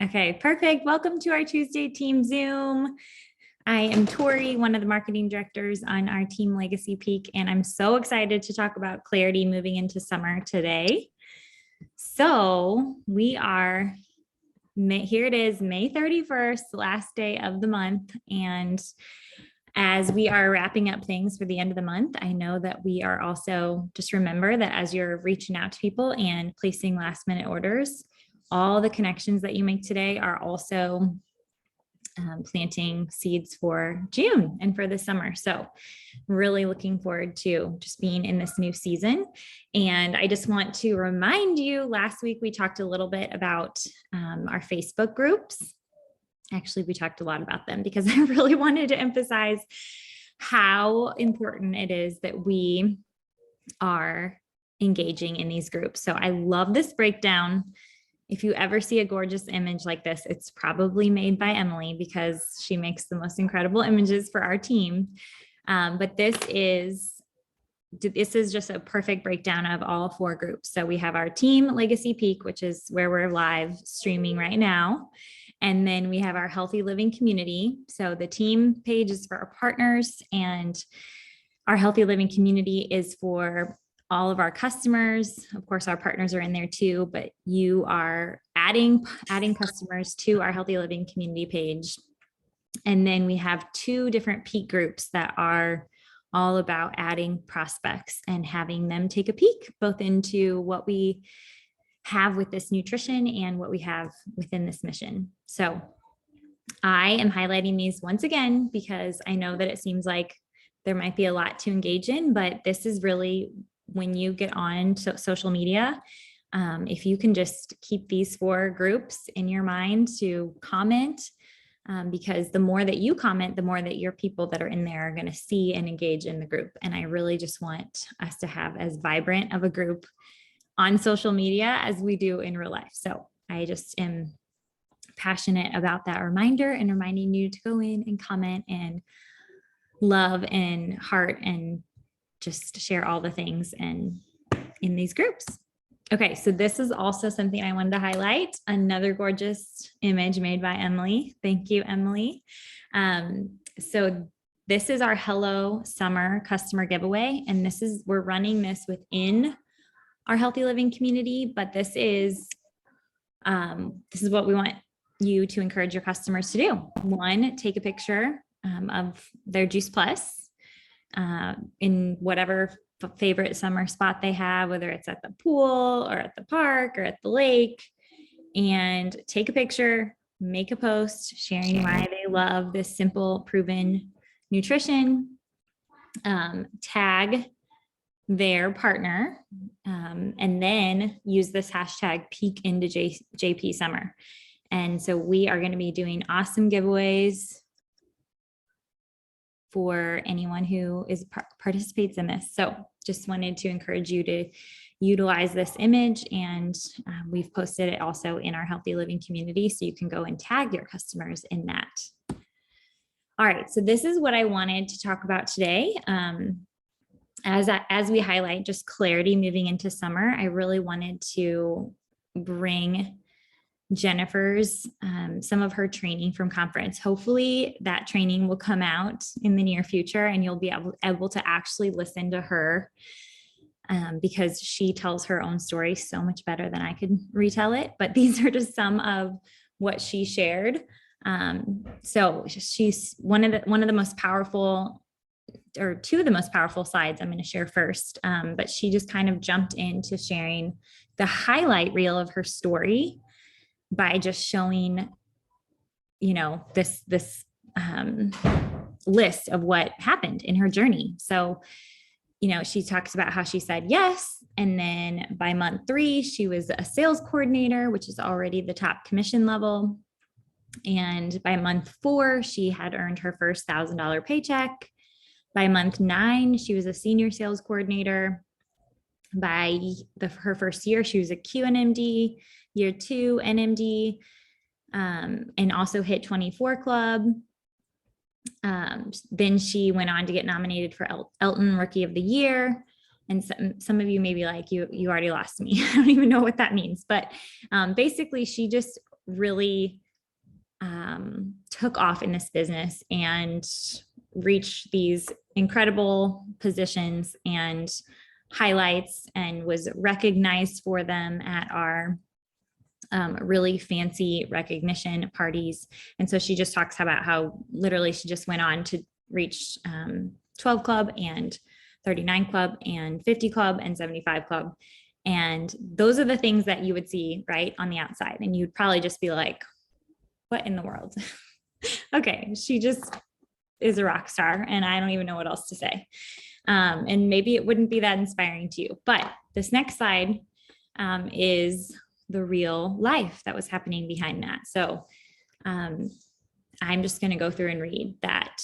Okay, perfect. Welcome to our Tuesday team Zoom. I am Tori, one of the marketing directors on our team Legacy Peak, and I'm so excited to talk about clarity moving into summer today. So we are, here it is, May 31st, last day of the month. And as we are wrapping up things for the end of the month, I know that we are also, just remember that as you're reaching out to people and placing last minute orders, all the connections that you make today are also planting seeds for June and for the summer. So really looking forward to just being in this new season. And I just want to remind you, last week we talked a little bit about our Facebook groups. Actually, we talked a lot about them because I really wanted to emphasize how important it is that we are engaging in these groups. So I love this breakdown. If you ever see a gorgeous image like this, it's probably made by Emily because she makes the most incredible images for our team. But this is just a perfect breakdown of all 4 groups. So we have our team Legacy Peak, which is where we're live streaming right now. And then we have our healthy living community. So the team page is for our partners, and our healthy living community is for all of our customers. Of course, our partners are in there too, but you are adding customers to our healthy living community page. And then we have 2 different peak groups that are all about adding prospects and having them take a peek both into what we have with this nutrition and what we have within this mission. So I am highlighting these once again because I know that it seems like there might be a lot to engage in, but this is really when you get on social media, if you can just keep these 4 groups in your mind to comment, because the more that you comment, the more that your people that are in there are going to see and engage in the group. And I really just want us to have as vibrant of a group on social media as we do in real life. So I just am passionate about that reminder and reminding you to go in and comment and love and heart and just share all the things and in these groups. Okay, so this is also something I wanted to highlight. Another gorgeous image made by Emily. Thank you, Emily. So this is our Hello Summer customer giveaway, and we're running this within our healthy living community, but this is what we want you to encourage your customers to do. 1, take a picture of their Juice Plus in whatever favorite summer spot they have, whether it's at the pool or at the park or at the lake, and take a picture, make a post sharing why they love this simple, proven nutrition, tag their partner, and then use this hashtag peak into JP summer. And so we are going to be doing awesome giveaways for anyone who participates in this. So just wanted to encourage you to utilize this image, and we've posted it also in our healthy living community, so you can go and tag your customers in that. All right, so this is what I wanted to talk about today. As we highlight just clarity moving into summer, I really wanted to bring Jennifer's, some of her training from conference. Hopefully that training will come out in the near future and you'll be able to actually listen to her, because she tells her own story so much better than I could retell it. But these are just some of what she shared. So she's one of the most powerful, or 2 of the most powerful slides I'm going to share first. But she just kind of jumped into sharing the highlight reel of her story by just showing, this list of what happened in her journey. So, she talks about how she said yes. And then by month 3, she was a sales coordinator, which is already the top commission level. And by month 4, she had earned her first $1,000 paycheck. By month 9, she was a senior sales coordinator. By her first year, she was a QNMD. Year 2, NMD, and also hit 24 Club. Then she went on to get nominated for Elton Rookie of the Year. And some of you may be like, you already lost me. I don't even know what that means. But basically, she just really took off in this business and reached these incredible positions and highlights, and was recognized for them at our really fancy recognition parties. And so she just talks about how literally she just went on to reach 12 club and 39 club and 50 club and 75 club. And those are the things that you would see right on the outside. And you'd probably just be like, what in the world? Okay, she just is a rock star and I don't even know what else to say. And maybe it wouldn't be that inspiring to you. But this next slide is the real life that was happening behind that. So I'm just going to go through and read that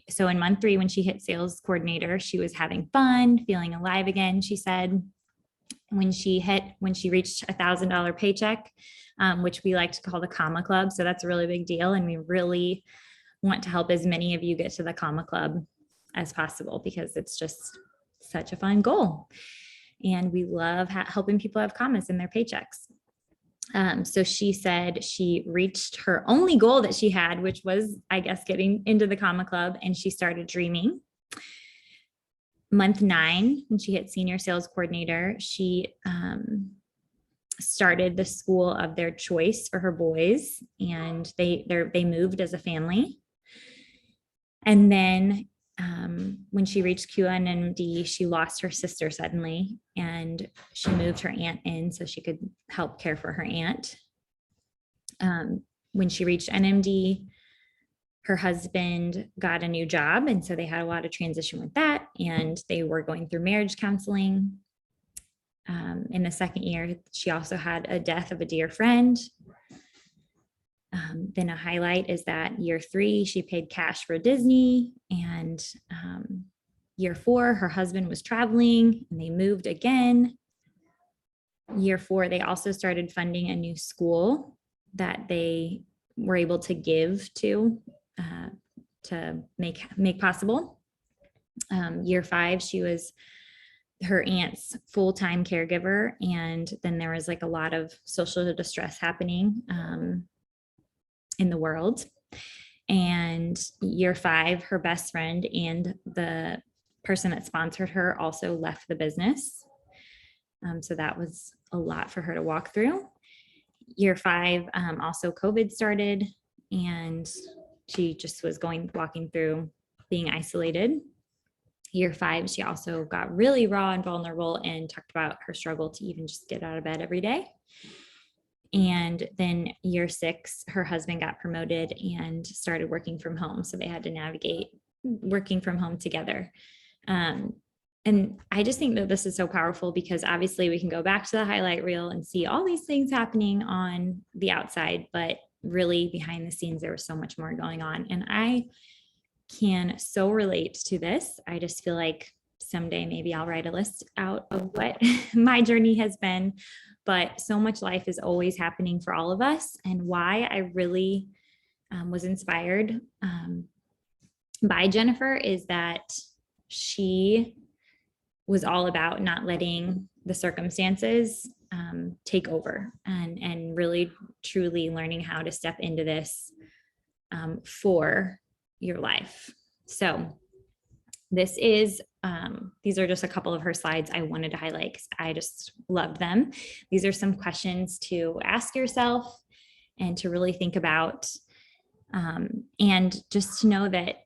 so in month 3, when she hit sales coordinator, she was having fun, feeling alive again. She said when she reached $1,000 paycheck, which we like to call the comma club. So that's a really big deal. And we really want to help as many of you get to the comma club as possible, because it's just such a fun goal. And we love helping people have commas in their paychecks. So she said she reached her only goal that she had, which was, I guess, getting into the comma club, and she started dreaming. Month 9, when she hit senior sales coordinator, she started the school of their choice for her boys, and they moved as a family. And then when she reached QNMD, she lost her sister suddenly, and she moved her aunt in so she could help care for her aunt. When she reached NMD, her husband got a new job, and so they had a lot of transition with that, and they were going through marriage counseling. In the second year, she also had a death of a dear friend. Then a highlight is that year 3, she paid cash for Disney, and year 4, her husband was traveling and they moved again. Year 4, they also started funding a new school that they were able to give to make possible. Year 5, she was her aunt's full-time caregiver, and then there was like a lot of social distress happening in the world. And year 5, her best friend and the person that sponsored her also left the business. So that was a lot for her to walk through. Year 5, also COVID started, and she just was walking through being isolated. Year 5, she also got really raw and vulnerable and talked about her struggle to even just get out of bed every day. And then year 6, her husband got promoted and started working from home. So they had to navigate working from home together. And I just think that this is so powerful, because obviously we can go back to the highlight reel and see all these things happening on the outside, but really behind the scenes, there was so much more going on. And I can so relate to this. I just feel like someday maybe I'll write a list out of what my journey has been, but so much life is always happening for all of us. And why I really was inspired by Jennifer is that she was all about not letting the circumstances take over, and really truly learning how to step into this for your life. So this is, these are just a couple of her slides I wanted to highlight because I just love them. These are some questions to ask yourself and to really think about, and just to know that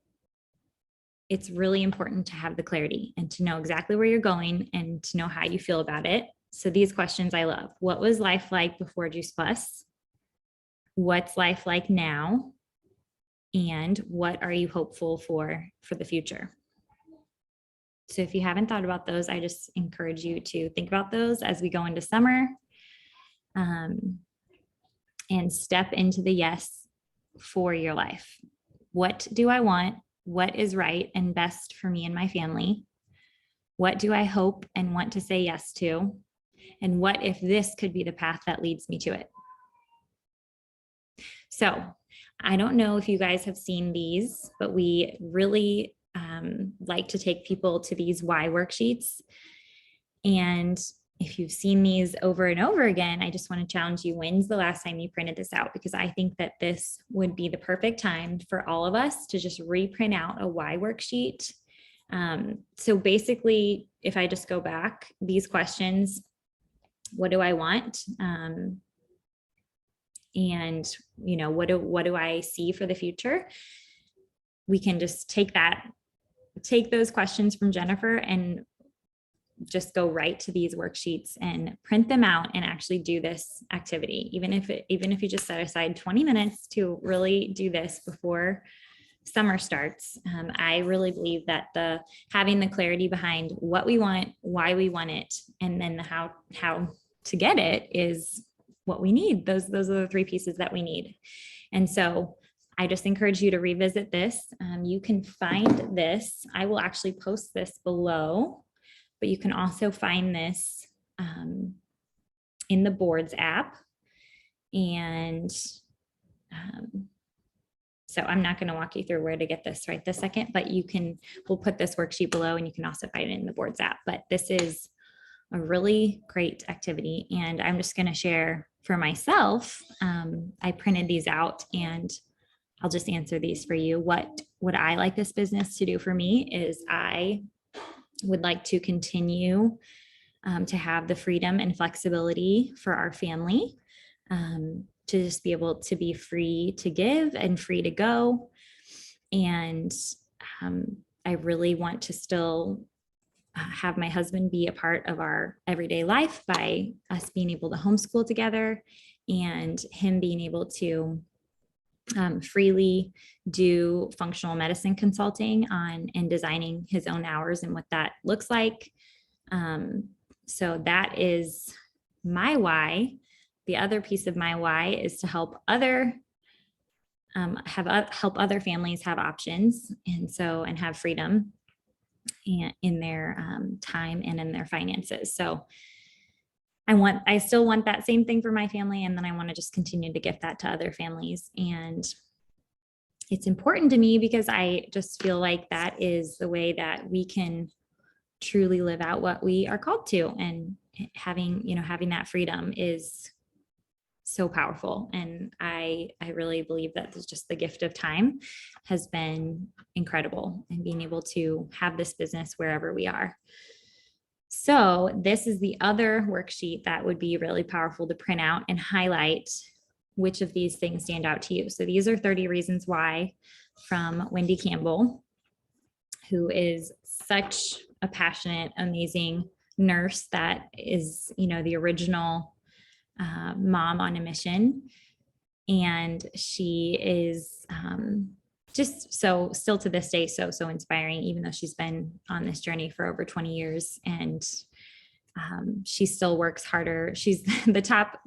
it's really important to have the clarity and to know exactly where you're going and to know how you feel about it. So these questions I love. What was life like before Juice Plus? What's life like now? And what are you hopeful for the future? So if you haven't thought about those, I just encourage you to think about those as we go into summer, and step into the yes for your life. What do I want? What is right and best for me and my family? What do I hope and want to say yes to? And what if this could be the path that leads me to it? So I don't know if you guys have seen these, but we really like to take people to these why worksheets. And if you've seen these over and over again, I just want to challenge you. When's the last time you printed this out? Because I think that this would be the perfect time for all of us to just reprint out a why worksheet. So basically, if I just go back, these questions, what do I want? And what do I see for the future? We can just take those questions from Jennifer and just go right to these worksheets and print them out and actually do this activity. Even if you just set aside 20 minutes to really do this before summer starts. I really believe that having the clarity behind what we want, why we want it, and then how to get it is what we need. Those are the three pieces that we need. And so I just encourage you to revisit this. You can find this. I will actually post this below, but you can also find this in the boards app. And so I'm not going to walk you through where to get this right this second, but we'll put this worksheet below and you can also find it in the boards app. But this is a really great activity. And I'm just going to share for myself. I printed these out and I'll just answer these for you. What would I like this business to do for me is I would like to continue to have the freedom and flexibility for our family, to just be able to be free to give and free to go. And I really want to still have my husband be a part of our everyday life by us being able to homeschool together and him being able to freely do functional medicine consulting and designing his own hours and what that looks like. So that is my why. The other piece of my why is to help other families have options and have freedom in their time and in their finances. So I still want that same thing for my family. And then I want to just continue to gift that to other families. And it's important to me because I just feel like that is the way that we can truly live out what we are called to. And having that freedom is so powerful. And I really believe that just the gift of time has been incredible and being able to have this business wherever we are. So this is the other worksheet that would be really powerful to print out and highlight which of these things stand out to you. So these are 30 reasons why from Wendy Campbell, who is such a passionate, amazing nurse that is, the original mom on a mission. And she is just still to this day, so inspiring, even though she's been on this journey for over 20 years. And she still works harder. She's the top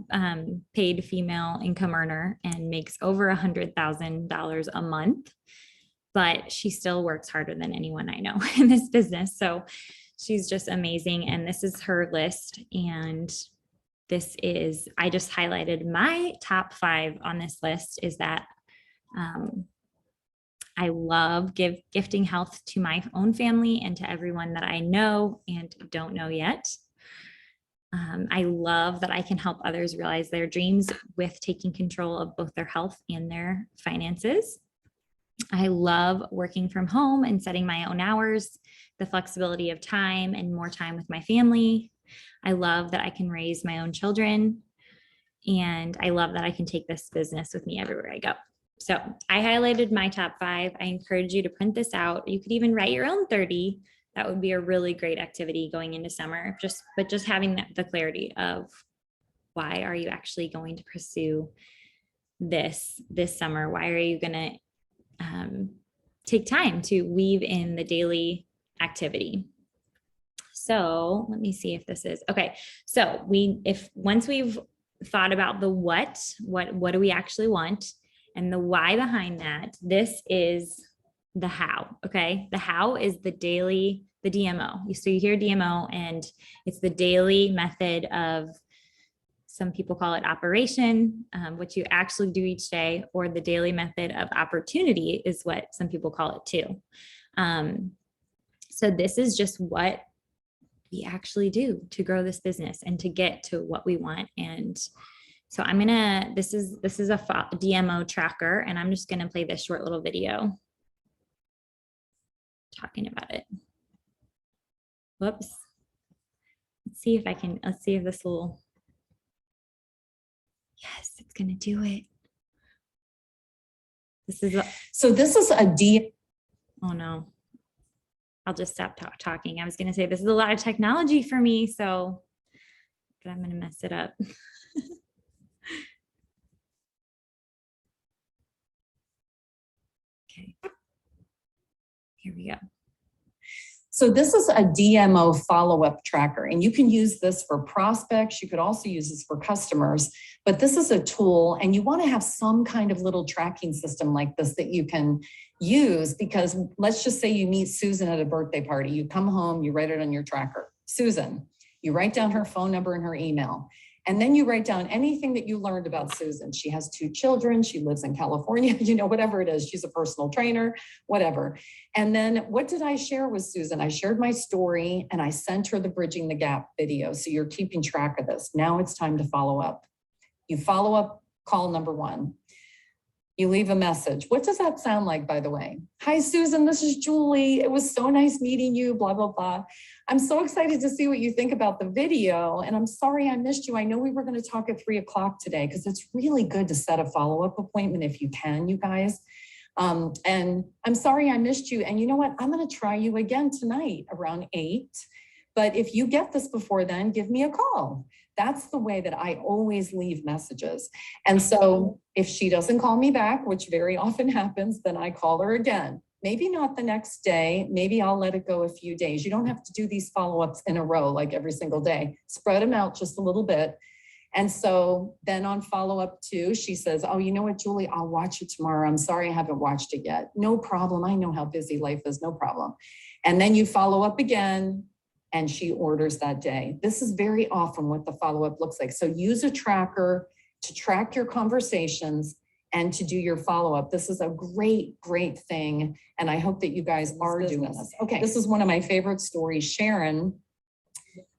paid female income earner and makes over $100,000 a month, but she still works harder than anyone I know in this business. So she's just amazing. And this is her list. And I just highlighted my top 5 on this list is that I love gifting health to my own family and to everyone that I know and don't know yet. I love that I can help others realize their dreams with taking control of both their health and their finances. I love working from home and setting my own hours, the flexibility of time and more time with my family. I love that I can raise my own children. And I love that I can take this business with me everywhere I go. So I highlighted my top 5. I encourage you to print this out. You could even write your own 30. That would be a really great activity going into summer, but just having the clarity of why are you actually going to pursue this summer? Why are you going to take time to weave in the daily activity? So let me see if this is okay. So once we've thought about the what do we actually want and the why behind that, this is the how. Okay. The how is the DMO. So you hear DMO and it's the daily method of, some people call it operation, what you actually do each day, or the daily method of opportunity is what some people call it too. So this is just what we actually do to grow this business and to get to what we want. And so this is a DMO tracker, and I'm just gonna play this short little video talking about it. Whoops. Let's see if this will, yes, it's gonna do it. This is a D. Oh no. I'll just stop talking. I was gonna say this is a lot of technology for me, but I'm gonna mess it up. Okay. Here we go. So this is a DMO follow-up tracker, and you can use this for prospects. You could also use this for customers, but this is a tool, and you want to have some kind of little tracking system like this that you can use, because let's just say you meet Susan at a birthday party. You come home, you write it on your tracker, Susan. You write down her phone number and her email. And then you write down anything that you learned about Susan. She has 2 children. She lives in California, whatever it is. She's a personal trainer, whatever. And then what did I share with Susan? I shared my story and I sent her the Bridging the Gap video. So you're keeping track of this. Now it's time to follow up. You follow up call number 1. You leave a message. What does that sound like, by the way? Hi, Susan, this is Julie. It was so nice meeting you, blah, blah, blah. I'm so excited to see what you think about the video. And I'm sorry I missed you. I know we were going to talk at 3 o'clock today, because it's really good to set a follow-up appointment if you can, you guys. And I'm sorry I missed you. And you know what? I'm going to try you again tonight around 8. But if you get this before then, give me a call. That's the way that I always leave messages. And so if she doesn't call me back, which very often happens, then I call her again. Maybe not the next day. Maybe I'll let it go a few days. You don't have to do these follow-ups in a row, like every single day. Spread them out just a little bit. And so then on follow-up 2, she says, oh, you know what, Julie, I'll watch it tomorrow. I'm sorry I haven't watched it yet. No problem. I know how busy life is. No problem. And then you follow up again, and she orders that day. This is very often what the follow-up looks like. So use a tracker to track your conversations and to do your follow-up. This is a great, great thing. And I hope that you guys are doing this. Okay, this is one of my favorite stories. Sharon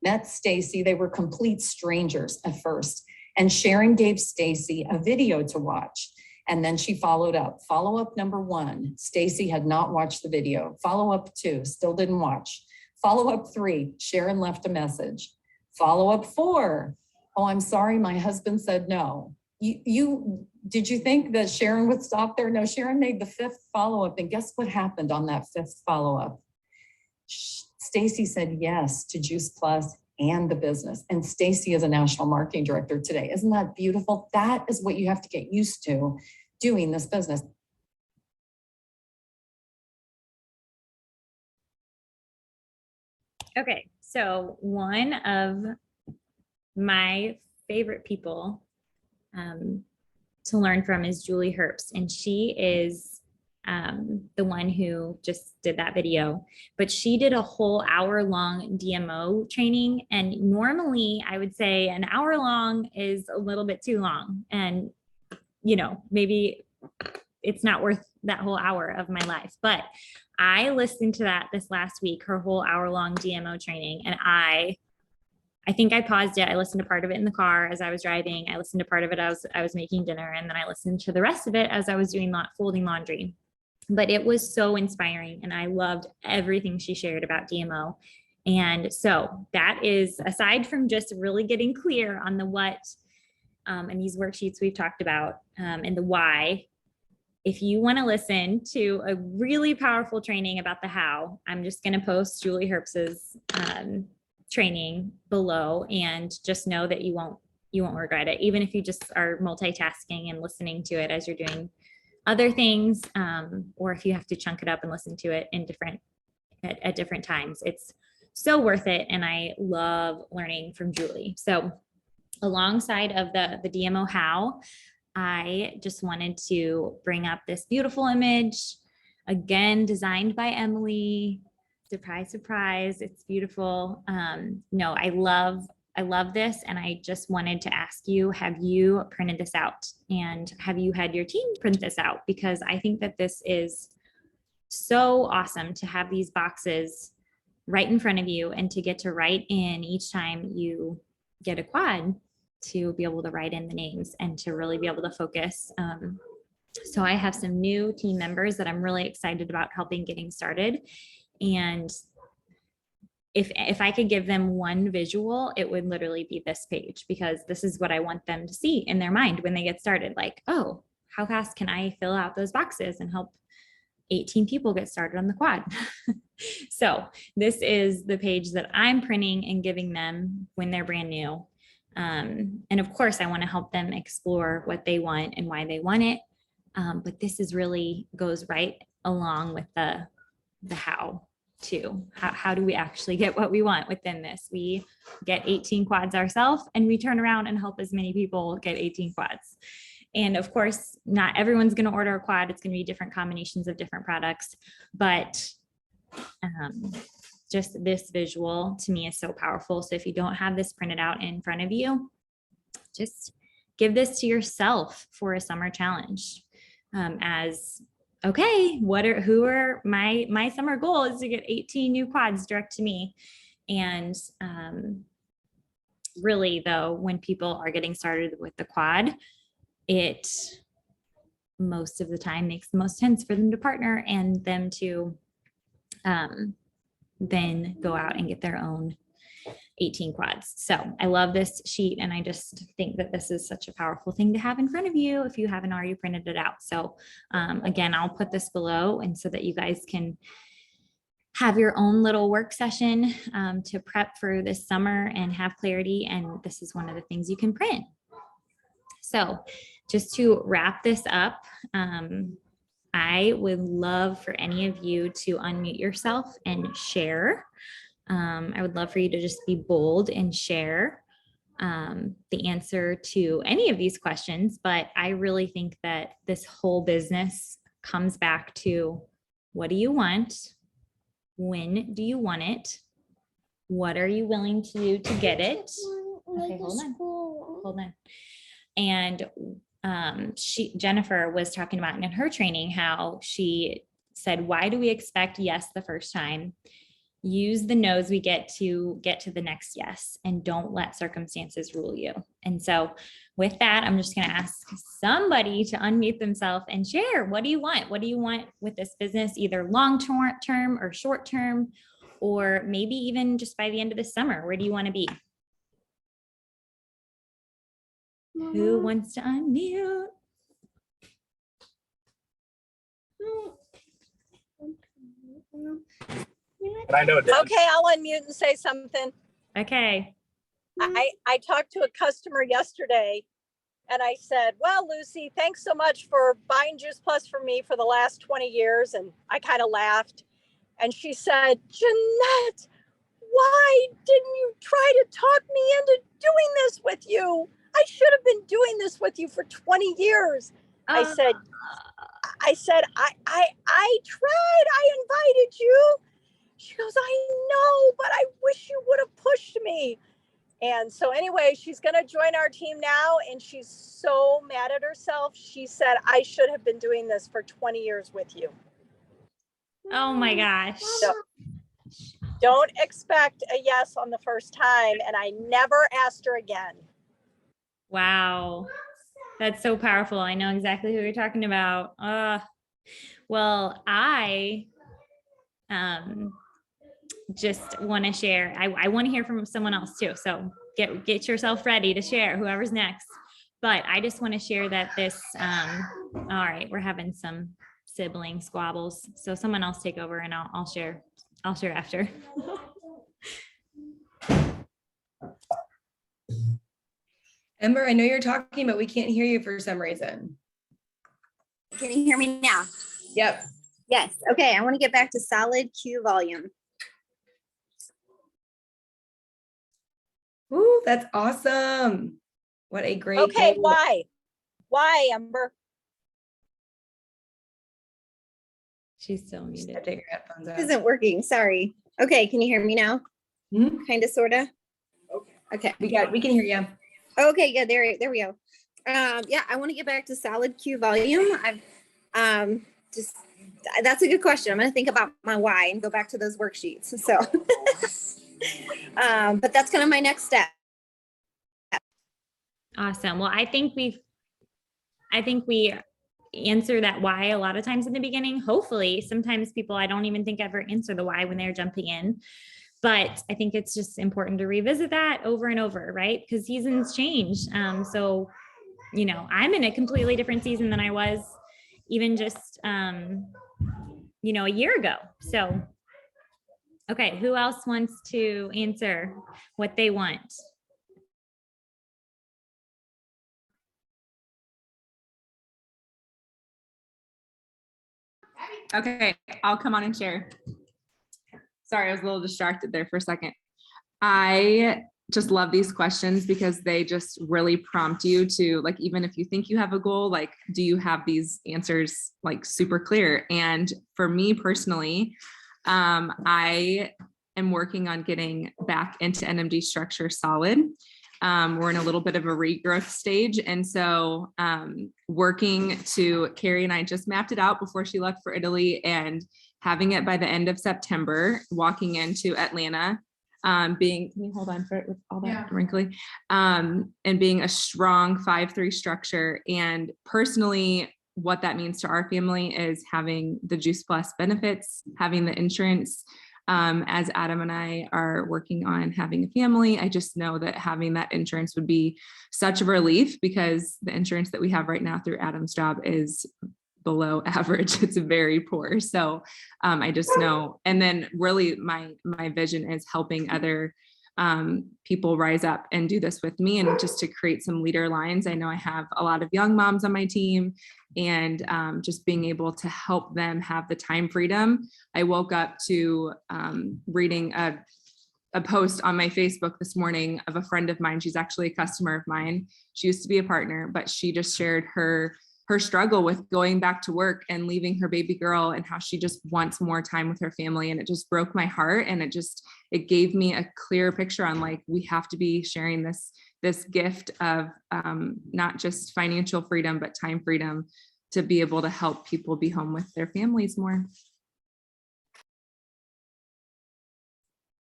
met Stacy. They were complete strangers at first. And Sharon gave Stacy a video to watch. And then she followed up. Follow-up number 1, Stacy had not watched the video. Follow-up 2, still didn't watch. Follow-up 3, Sharon left a message. Follow-up 4, oh, I'm sorry, my husband said no. Did you think that Sharon would stop there? No, Sharon made the 5th follow-up, and guess what happened on that 5th follow-up? Stacy said yes to Juice Plus and the business, and Stacy is a national marketing director today. Isn't that beautiful? That is what you have to get used to doing this business. Okay, so one of my favorite people to learn from is Julie Herbst, and she is the one who just did that video, but she did a whole hour-long DMO training, and normally I would say an hour long is a little bit too long, and maybe it's not worth that whole hour of my life, but I listened to that this last week, her whole hour-long DMO training, and I think I paused it. I listened to part of it in the car as I was driving. I listened to part of it as I was making dinner, and then I listened to the rest of it as I was doing folding laundry. But it was so inspiring, and I loved everything she shared about DMO. And so that is, aside from just really getting clear on the what and these worksheets we've talked about and the why, if you want to listen to a really powerful training about the how, I'm just going to post Julie Herbst's training below, and just know that you won't regret it, even if you just are multitasking and listening to it as you're doing other things, or if you have to chunk it up and listen to it at different times. It's so worth it, and I love learning from Julie. So alongside of the DMO how, I just wanted to bring up this beautiful image, again, designed by Emily. Surprise, surprise, it's beautiful. No, I love this, and I just wanted to ask you, have you printed this out? And have you had your team print this out? Because I think that this is so awesome to have these boxes right in front of you, and to get to write in each time you get a quad, to be able to write in the names and to really be able to focus. So I have some new team members that I'm really excited about helping getting started. And if I could give them one visual, it would literally be this page, because this is what I want them to see in their mind when they get started. Like, oh, how fast can I fill out those boxes and help 18 people get started on the quad? So this is the page that I'm printing and giving them when they're brand new. And of course, I want to help them explore what they want and why they want it. But this is really goes right along with the how too. How do we actually get what we want within this? We get 18 quads ourselves, and we turn around and help as many people get 18 quads. And of course, not everyone's going to order a quad. It's going to be different combinations of different products, but just this visual to me is so powerful. So if you don't have this printed out in front of you, just give this to yourself for a summer challenge. As okay, who are my summer goal is to get 18 new quads direct to me. And really though, when people are getting started with the quad, it most of the time makes the most sense for them to partner and them to then go out and get their own 18 quads. So I love this sheet, and I just think that this is such a powerful thing to have in front of you if you haven't already printed it out. So again, I'll put this below, and so that you guys can have your own little work session to prep for this summer and have clarity. And this is one of the things you can print. So just to wrap this up, I would love for any of you to unmute yourself and share. I would love for you to just be bold and share the answer to any of these questions. But I really think that this whole business comes back to, what do you want? When do you want it? What are you willing to do to get it? Okay, hold on. And Jennifer was talking about in her training how she said, why do we expect yes the first time? Use the no's we get to the next yes, and don't let circumstances rule you. And so with that, I'm just going to ask somebody to unmute themselves and share. What do you want? What do you want with this business, either long term or short term, or maybe even just by the end of the summer? Where do you want to be? Who wants to unmute? But I know, Dan. Okay, I'll unmute and say something. Okay. I talked to a customer yesterday and I said, well, Lucy, thanks so much for buying Juice Plus for me for the last 20 years. And I kind of laughed. And she said, Jeanette, why didn't you try to talk me into doing this with you? I should have been doing this with you for 20 years. I said, I tried, I invited you. She goes, I know, but I wish you would have pushed me. And so anyway, she's going to join our team now, and she's so mad at herself. She said, I should have been doing this for 20 years with you. Oh my gosh. So don't expect a yes on the first time. And I never asked her again. Wow. That's so powerful. I know exactly who you're talking about. Well, I just want to share. I want to hear from someone else too. So get yourself ready to share, whoever's next. But I just want to share that this, all right, we're having some sibling squabbles. So someone else take over and I'll share after. Ember, I know you're talking, but we can't hear you for some reason. Can you hear me now? Yep. Yes. Okay. I want to get back to solid Q volume. Ooh, that's awesome. What a great Okay, goal. Why, Ember? She's still muted. Take your headphones This out. isn't working. Sorry. Okay. Can you hear me now? Mhm. Kind of, sort of. Okay. We can hear you. Okay. Yeah. There we go. Yeah. I want to get back to solid Q volume. I've just That's a good question. I'm going to think about my why and go back to those worksheets. So, but that's kind of my next step. Awesome. Well, I think we answer that why a lot of times in the beginning. Hopefully, sometimes people I don't even think ever answer the why when they're jumping in. But I think it's just important to revisit that over and over, right? Because seasons change. So, I'm in a completely different season than I was even just, a year ago. So, okay, who else wants to answer what they want? Okay, I'll come on and share. Sorry, I was a little distracted there for a second. I just love these questions because they just really prompt you to, like, even if you think you have a goal, like, do you have these answers like super clear? And for me personally, I am working on getting back into NMD structure solid. We're in a little bit of a regrowth stage. And so working to, Carrie and I just mapped it out before she left for Italy, and having it by the end of September, walking into Atlanta, being, can you hold on for it with all that wrinkly, and being a strong 5-3 structure. And personally, what that means to our family is having the Juice Plus benefits, having the insurance. As Adam and I are working on having a family, I just know that having that insurance would be such a relief, because the insurance that we have right now through Adam's job is below average. It's very poor. So I just know, and then really my vision is helping other people rise up and do this with me, and just to create some leader lines. I know I have a lot of young moms on my team, and just being able to help them have the time freedom. I woke up to reading a post on my Facebook this morning of a friend of mine. She's actually a customer of mine. She used to be a partner, but she just shared her struggle with going back to work and leaving her baby girl, and how she just wants more time with her family. And it just broke my heart. And it gave me a clear picture on, like, we have to be sharing this gift of not just financial freedom, but time freedom, to be able to help people be home with their families more.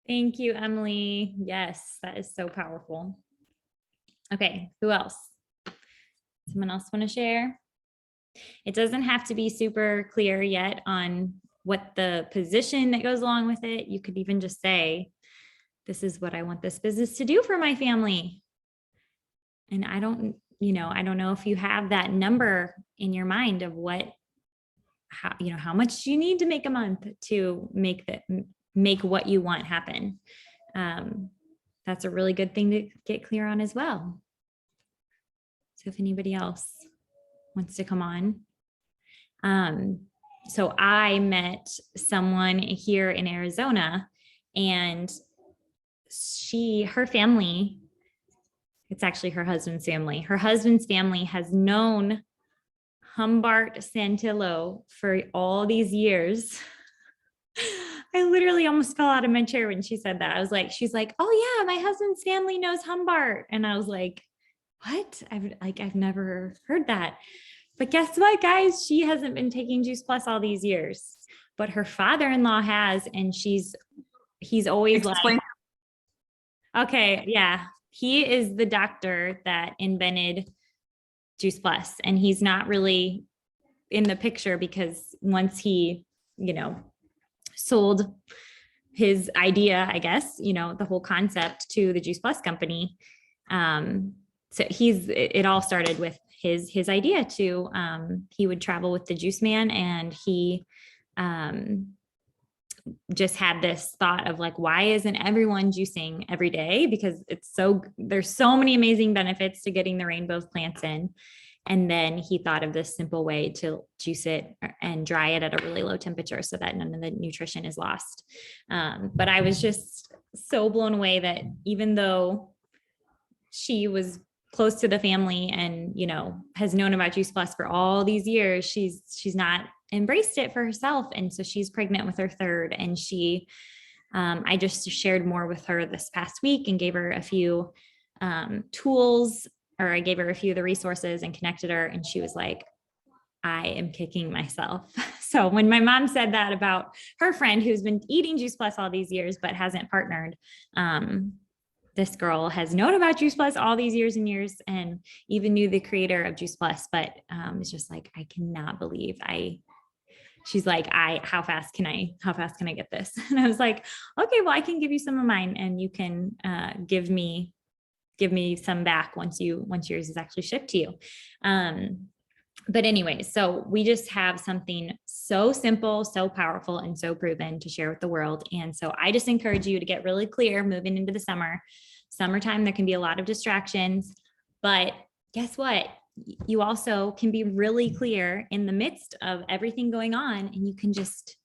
Thank you, Emily. Yes, that is so powerful. Okay, who else? Someone else want to share? It doesn't have to be super clear yet on what the position that goes along with it. You could even just say, this is what I want this business to do for my family. And I don't know if you have that number in your mind of how much you need to make a month to make what you want happen. That's a really good thing to get clear on as well. So if anybody else wants to come on. So I met someone here in Arizona, and her family, it's actually her husband's family. Her husband's family has known Humbart Santillo for all these years. I literally almost fell out of my chair when she said that. She's like, oh yeah, my husband's family knows Humbart. And I was like, what? I've never heard that. But guess what, guys? She hasn't been taking Juice Plus all these years, but her father-in-law has, and he's always Explain. like, okay, yeah, he is the doctor that invented Juice Plus, and he's not really in the picture because once he, sold his idea, I guess, the whole concept to the Juice Plus company. So it all started with his idea to, he would travel with the juice man, and he just had this thought of like, why isn't everyone juicing every day? Because there's so many amazing benefits to getting the rainbow plants in. And then he thought of this simple way to juice it and dry it at a really low temperature so that none of the nutrition is lost. But I was just so blown away that even though she was close to the family and, has known about Juice Plus for all these years, she's not embraced it for herself. And so she's pregnant with her third, and I just shared more with her this past week and gave her a few tools, or I gave her a few of the resources and connected her. And she was like, I am kicking myself. So when my mom said that about her friend who's been eating Juice Plus all these years, but hasn't partnered, this girl has known about Juice Plus all these years and years, and even knew the creator of Juice Plus, but it's just like, I cannot believe she's like, how fast can I get this? And I was like, okay, well, I can give you some of mine and you can give me some back once yours is actually shipped to you. But anyways, so we just have something so simple, so powerful, and so proven to share with the world. And so I just encourage you to get really clear moving into the summertime. There can be a lot of distractions, but guess what? You also can be really clear in the midst of everything going on, and you can just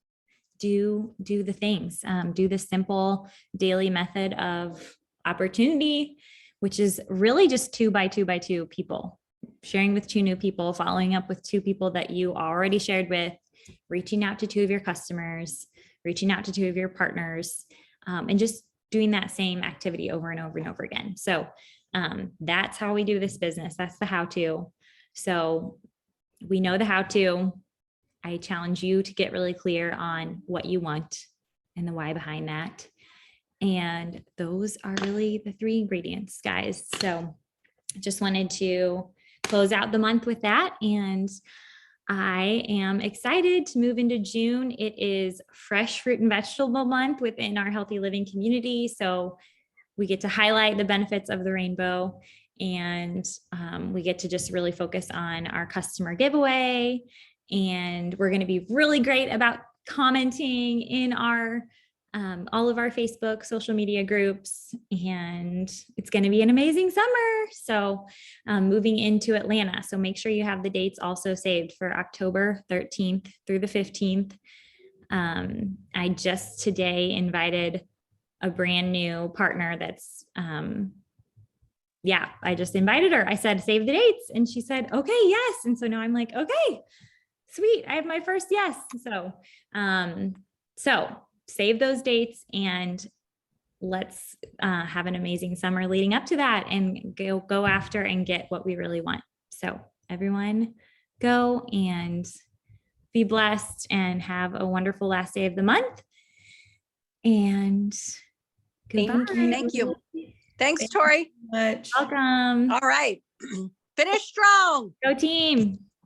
do the things, do the simple daily method of opportunity, which is really just 2 by 2 by 2 people, sharing with 2 new people, following up with 2 people that you already shared with, reaching out to 2 of your customers, reaching out to 2 of your partners, and just doing that same activity over and over and over again. So that's how we do this business. That's the how-to. So we know the how-to. I challenge you to get really clear on what you want and the why behind that. And those are really the 3 ingredients, guys. So just wanted to close out the month with that. And I am excited to move into June. It is fresh fruit and vegetable month within our healthy living community. So we get to highlight the benefits of the rainbow, and we get to just really focus on our customer giveaway. And we're going to be really great about commenting in our all of our Facebook social media groups, and it's going to be an amazing summer. So moving into Atlanta. So make sure you have the dates also saved for October 13th through the 15th. I just today invited a brand new partner that's, I just invited her. I said, save the dates. And she said, okay, yes. And so now I'm like, okay, sweet. I have my first yes. So save those dates and let's have an amazing summer leading up to that and go after and get what we really want. So everyone go and be blessed and have a wonderful last day of the month. And goodbye. Thank you. Thanks, Tori. Much. Welcome. All right. Finish strong. Go team.